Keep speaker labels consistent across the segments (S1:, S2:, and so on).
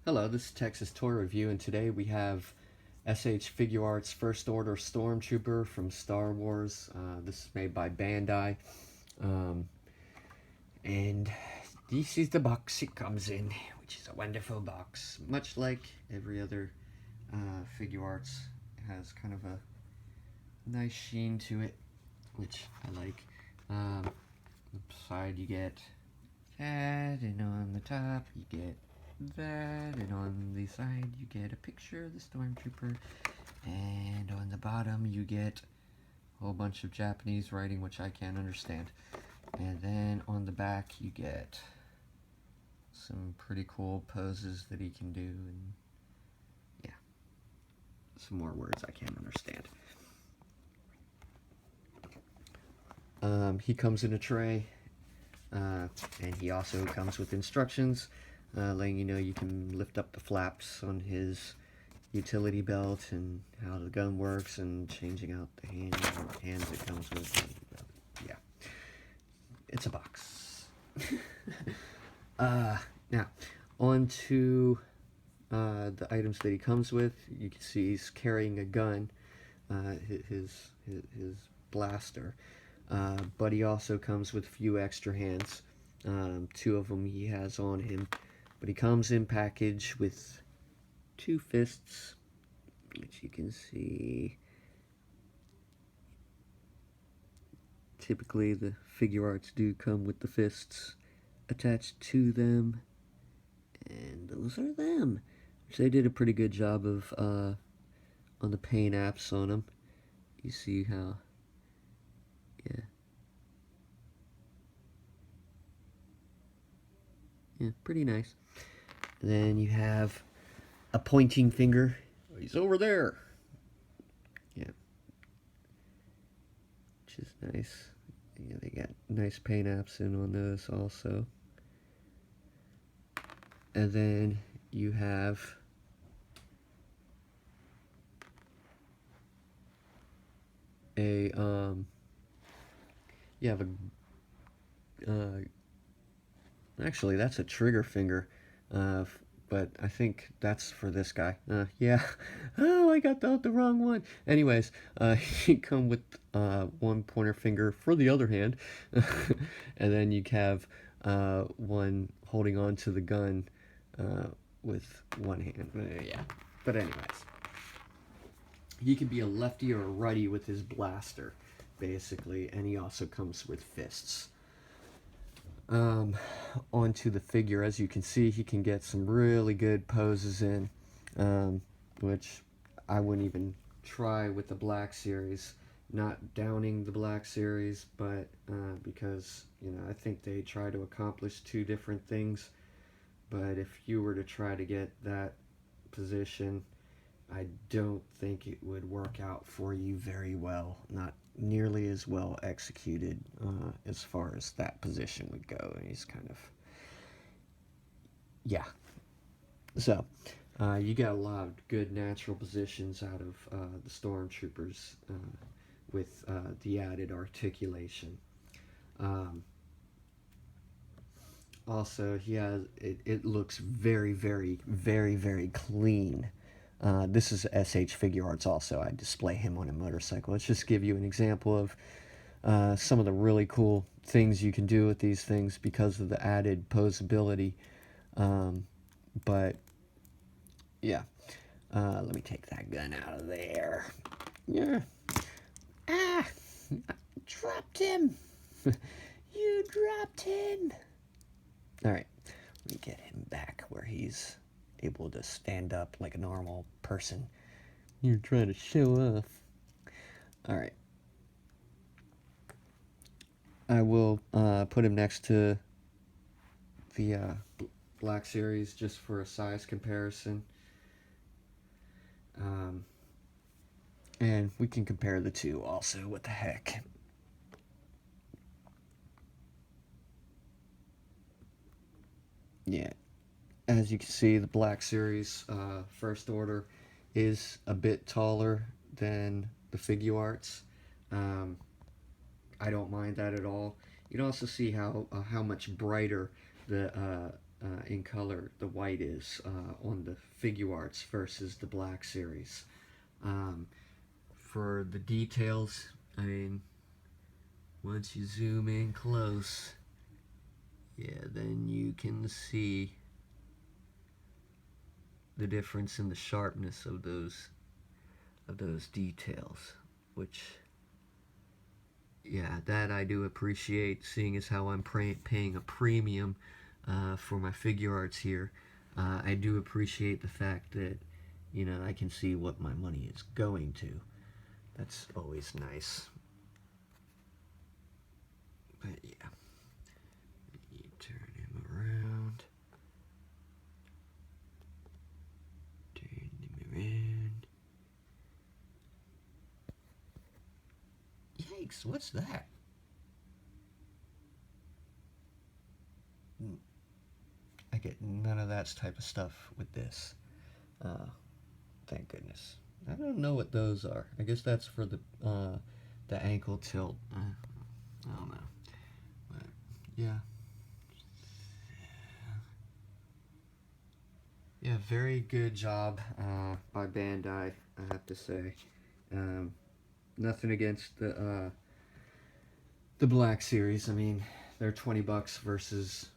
S1: Hello, this is Texas Toy Review, and today we have S.H.Figuarts First Order Stormtrooper from Star Wars. This is made by Bandai, um, and this is the box it comes in, which is a wonderful box. Much like every other Figuarts, it has kind of a nice sheen to it, which I like. On the side you get that, and on the top you get that, and on the side you get a picture of the Stormtrooper, and on the bottom you get a whole bunch of Japanese writing which I can't understand, and then on the back you get some pretty cool poses that he can do, and yeah, some more words I can't understand. He comes in a tray, and he also comes with instructions letting you know you can lift up the flaps on his utility belt and how the gun works, and changing out the hands it comes with. And, yeah, it's a box. Now, on to the items that he comes with. You can see he's carrying a gun, his blaster. But he also comes with a few extra hands. Two of them he has on him. But he comes in package with two fists, which you can see. Typically the Figuarts do come with the fists attached to them. And those are them. Which they did a pretty good job of on the paint apps on them. You see how, yeah. Yeah, pretty nice. And then you have a pointing finger. He's over there. Yeah. Which is nice. Yeah, they got nice paint apps in on those also. And then you have a you have a actually that's a trigger finger, but I think that's for this guy. Yeah. Oh, I got the wrong one. Anyways, you come with one pointer finger for the other hand, and then you have one holding on to the gun with one hand. Yeah. But anyways, he can be a lefty or a righty with his blaster, basically, and he also comes with fists. Onto the figure, as you can see, he can get some really good poses in, which I wouldn't even try with the Black Series. Not downing the Black Series, but because, you know, I think they try to accomplish two different things. But if you were to try to get that position, I don't think it would work out for you very well. Not nearly as well executed as far as that position would go. And he's kind of, yeah. So, you got a lot of good natural positions out of the Stormtroopers with the added articulation. Also, he has, it looks very, very, very, very clean. This is S.H.Figuarts also. I display him on a motorcycle. Let's just give you an example of some of the really cool things you can do with these things because of the added posability. But, yeah. Let me take that gun out of there. Yeah. Ah! I dropped him! You dropped him! Alright. Let me get him back where he's able to stand up like a normal person. You're trying to show off. Alright. I will put him next to the Black Series just for a size comparison. And we can compare the two also. What the heck? Yeah. As you can see, the Black Series First Order is a bit taller than the Figuarts. I don't mind that at all. You can also see how much brighter the in color the white is on the Figuarts versus the Black Series. Um, for the details, I mean, once you zoom in close, yeah, then you can see the difference in the sharpness of those details, which, yeah, that I do appreciate, seeing as how I'm paying a premium for my Figuarts here. I do appreciate the fact that, you know, I can see what my money is going to. That's always nice. But yeah, you turn him around. Turn him around. Yikes, what's that? I get none of that type of stuff with this. Thank goodness. I don't know what those are. I guess that's for the ankle tilt. I don't know. But yeah. Yeah, very good job by Bandai, I have to say. Nothing against the Black Series. I mean, they're $20 versus,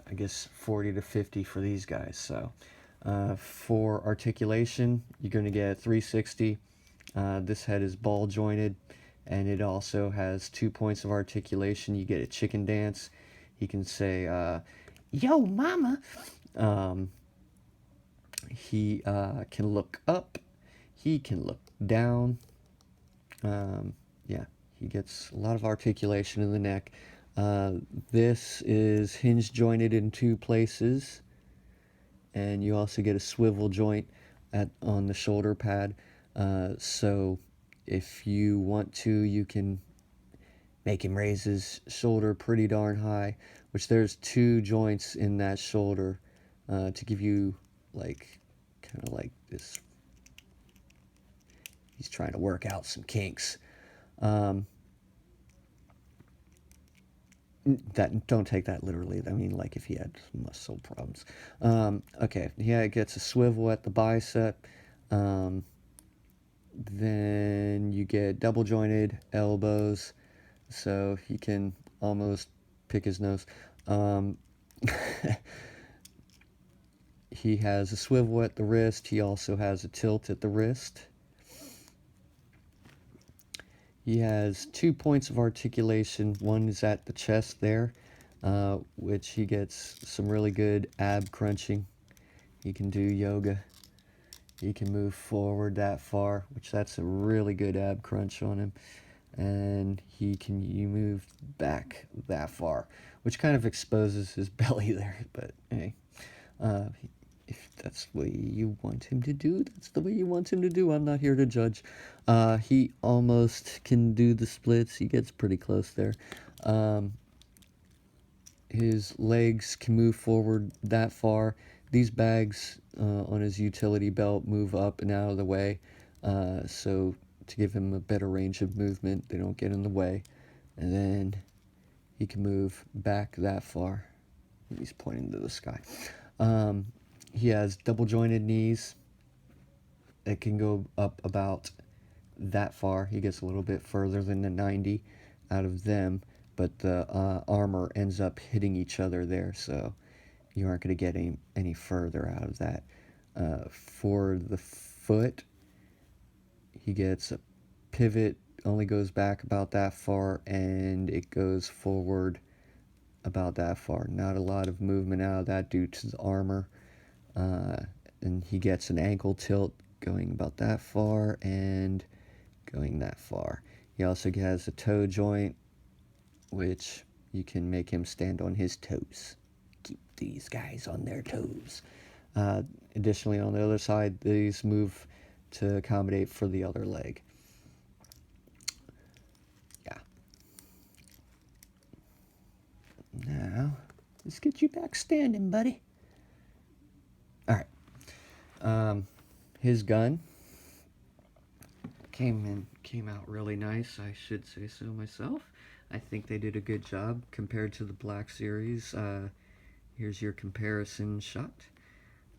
S1: I guess, 40 to 50 for these guys. So, for articulation, you're going to get 360. This head is ball jointed, and it also has 2 points of articulation. You get a chicken dance. He can say, "Yo, mama." He can look up. He can look down. Yeah, he gets a lot of articulation in the neck. This is hinge jointed in 2 places, and you also get a swivel joint on the shoulder pad. So if you want to, you can make him raise his shoulder pretty darn high, which there's 2 joints in that shoulder to give you, like, kind of like this. He's trying to work out some kinks. Don't take that literally. I mean, like, if he had muscle problems. Okay, yeah, it gets a swivel at the bicep. Then you get double jointed elbows, so he can almost pick his nose. He has a swivel at the wrist. He also has a tilt at the wrist. He has 2 points of articulation. One is at the chest there, which he gets some really good ab crunching. He can do yoga. He can move forward that far, which that's a really good ab crunch on him. And you move back that far, which kind of exposes his belly there. But hey, if that's the way you want him to do, that's the way you want him to do. I'm not here to judge. He almost can do the splits. He gets pretty close there. His legs can move forward that far. These bags on his utility belt move up and out of the way, so to give him a better range of movement, they don't get in the way. And then he can move back that far. He's pointing to the sky. He has double jointed knees. It can go up about that far. He gets a little bit further than the 90 out of them, but the armor ends up hitting each other there, so you aren't going to get any further out of that. For the foot, he gets a pivot, only goes back about that far, and it goes forward about that far. Not a lot of movement out of that due to the armor. And he gets an ankle tilt going about that far and going that far. He also has a toe joint, which you can make him stand on his toes. Keep these guys on their toes. Additionally, on the other side, these move to accommodate for the other leg. Yeah. Now, let's get you back standing, buddy. All right. His gun came out really nice. I should say so myself. I think they did a good job compared to the Black Series. Here's your comparison shot.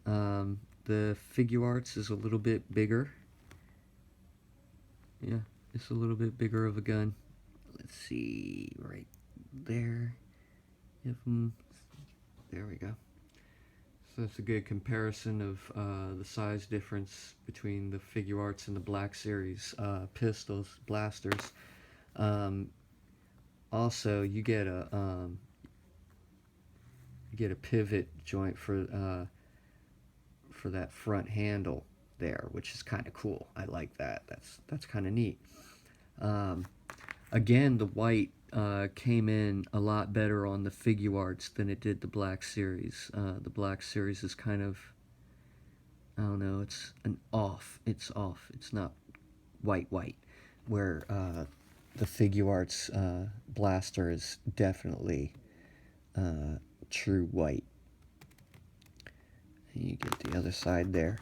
S1: The Figuarts is a little bit bigger. Yeah, it's a little bit bigger of a gun. Let's see, right there. There we go. So that's a good comparison of the size difference between the Figuarts and the Black Series pistols, blasters. Also, you get a pivot joint for that front handle there, which is kind of cool. I like that. That's kind of neat. Again, the white came in a lot better on the Figuarts than it did the Black Series. The Black Series is kind of, I don't know, it's off. It's not white, where the Figuarts blaster is definitely true white. You get the other side there.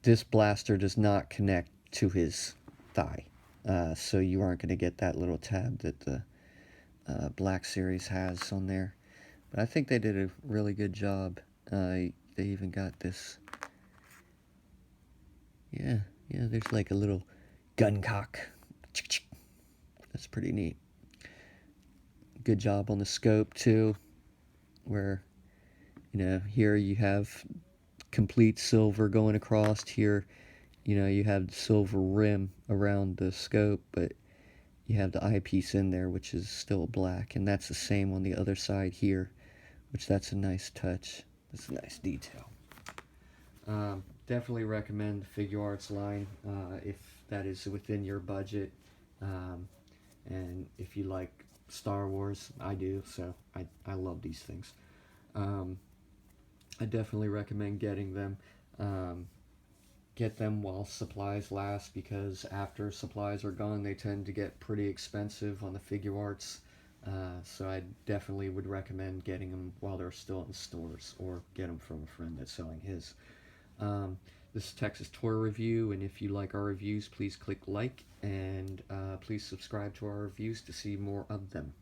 S1: This blaster does not connect to his thigh, so you aren't going to get that little tab that the Black Series has on there. But I think they did a really good job. They even got this. Yeah, there's like a little gun cock. That's pretty neat. Good job on the scope too, where, you know, here you have complete silver going across. Here, you know, you have the silver rim around the scope, but you have the eyepiece in there, which is still black, and that's the same on the other side here, which that's a nice touch. That's a nice detail. Definitely recommend the Figuarts line if that is within your budget, and if you like Star Wars. I do, so I love these things. I definitely recommend getting them. Get them while supplies last, because after supplies are gone, they tend to get pretty expensive on the Figuarts. So I definitely would recommend getting them while they're still in stores, or get them from a friend that's selling his. This is Texas Toy Review, and if you like our reviews, please click like, and please subscribe to our reviews to see more of them.